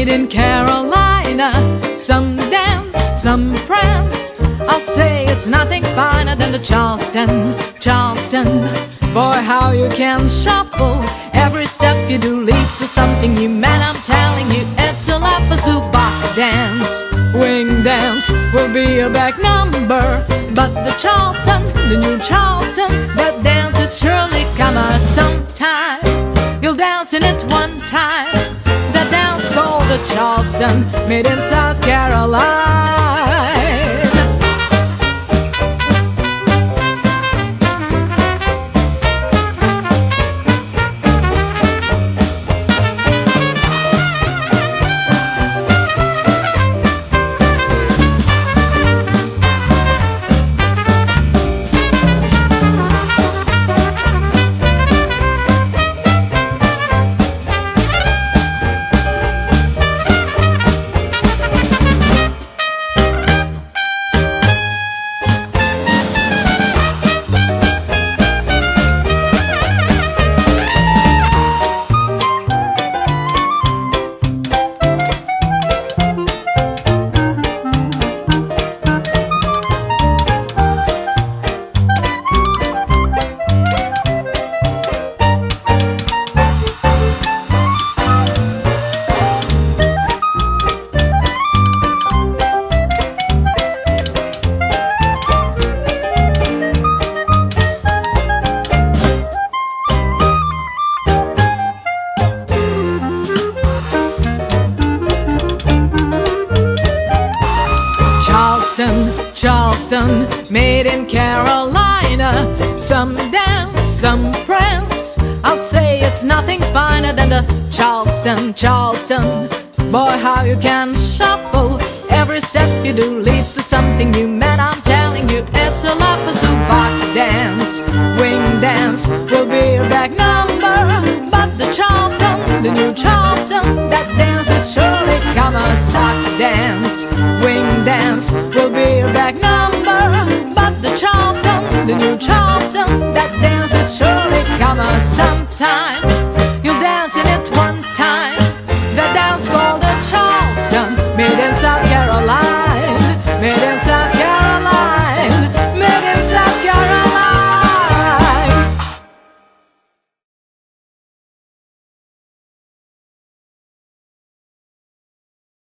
made in Carolina. Some dance, some prance. I'll say it's nothing finer than the Charleston, Charleston. Boy, how you can shuffle. Every step you do leads to something new. Man, I'm telling you, it's a Lapazooba dance. Wing dance will be a back number, but the Charleston, the new Charleston, that dance is surely coming sometime. You'll dance in it one time. That dance called the Charleston, made in South Carolina. Charleston, Charleston, made in Carolina. Some dance, some prance. I'll say it's nothing finer than the Charleston, Charleston. Boy, how you can shuffle. Every step you do leads to something new. Man, I'm telling you, it's a Lapazooba dance. Wing dance will be a back number, but the Charleston, the new Charleston, that dance is surely come a sock dance. Wing dance will be a back number, but the Charleston, the new Charleston,